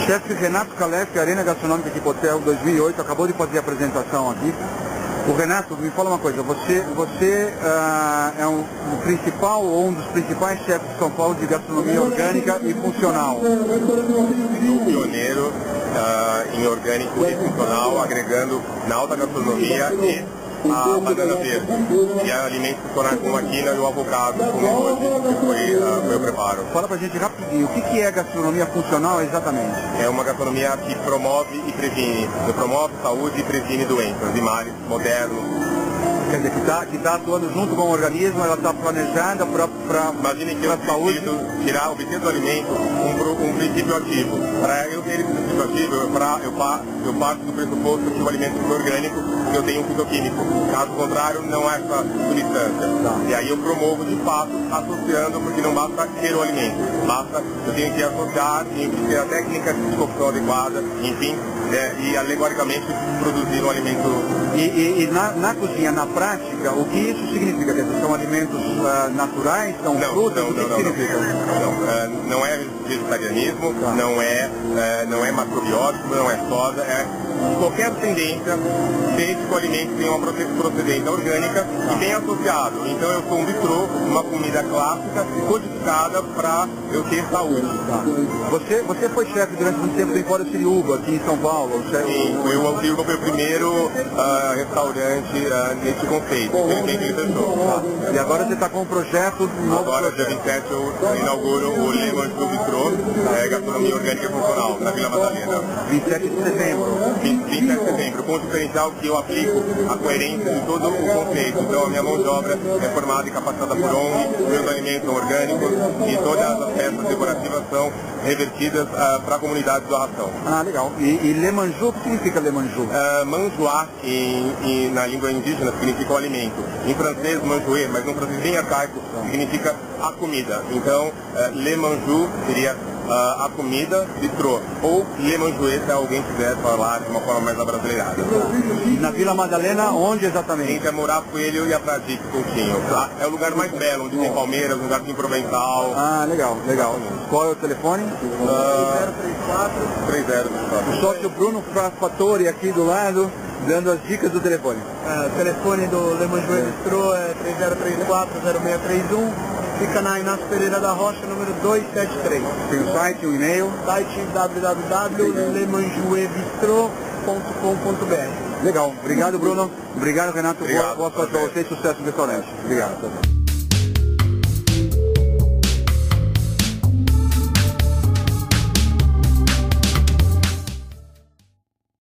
Chefe Renato Calef, Arena Gastronômica aqui, Hotel 2008, acabou de fazer a apresentação aqui. O Renato, me fala uma coisa, você é o principal ou um dos principais chefes de São Paulo de gastronomia orgânica e funcional. Sou pioneiro em orgânico e funcional, agregando na alta gastronomia e a banana verde e alimentos funcionais como a quina e o avocado, como hoje, que foi o meu preparo. Fala pra gente rapidinho, o que é gastronomia funcional exatamente? É uma gastronomia que promove e previne, promove saúde e previne doenças e males modernos. Quer dizer, que tá atuando junto com o organismo, ela está planejada para Imagine que eu preciso tirar, obter do alimento um princípio ativo. Para eu ter esse princípio ativo, eu parto do pressuposto que o alimento é orgânico, que eu tenho um fitoquímico. Caso contrário, não há essa substância. Tá. E aí eu promovo de fato, associando, porque não basta ter o alimento. Basta, eu tenho que associar, tenho que ter a técnica de cocção adequada, enfim, e alegoricamente produzir um alimento. E na cozinha, na prática, o que isso significa? Quer dizer, são alimentos naturais, são frutas? O que significa? Não é vegetarianismo, tá. não é macrobiótico, não é soda, é qualquer tendência, desde que o alimento tenha uma procedência orgânica e bem associado. Então eu sou um bistrô, uma comida clássica, codificada para eu ter saúde. Tá. Você foi chefe durante muito tempo do Empório Siriúba, aqui em São Paulo? Sim, o Siriúba foi o primeiro restaurante nesse conceito, infelizmente ele fechou. Tá. E agora você está com um projeto novo? Agora, dia 27, eu inauguro o Le Manjou Bistrô, gastronomia orgânica e funcional, na Vila Madalena. 27 de setembro. 27 de setembro, com o diferencial que eu aplico a coerência de todo o conceito. Então a minha mão de obra é formada e capacitada por ONG, meus alimentos são orgânicos e todas as peças decorativas são revertidas para a comunidade de doação. Ah, legal. E Le Manjou, o que significa Le Manjou? Manjoar, na língua indígena, significa o alimento. Em francês, manjoer, mas no francês bem arcaico, significa a comida. Então, Le Manjou seria a comida, bistrô. Ou Le Manjouet, se alguém quiser falar de uma forma mais abrasileirada. Na Vila Madalena, onde exatamente? Entre a Morar Coelho e a Pradic Coutinho. Tá? É o lugar mais belo, onde tem Palmeiras, um lugar provençal. Ah, legal, legal. Qual é o telefone? 3034. O sócio Bruno Fattori aqui do lado, dando as dicas do telefone. O telefone do Le Manjouet Bistrô é 3034-0631. Fica na Inácio Pereira da Rocha, número 273. Tem o site, o e-mail? Site www.lemanjouetbistrô.com.br. Legal. Obrigado, Bruno. Obrigado, Renato. Obrigado. Boa sorte para você e sucesso no restaurante. Obrigado.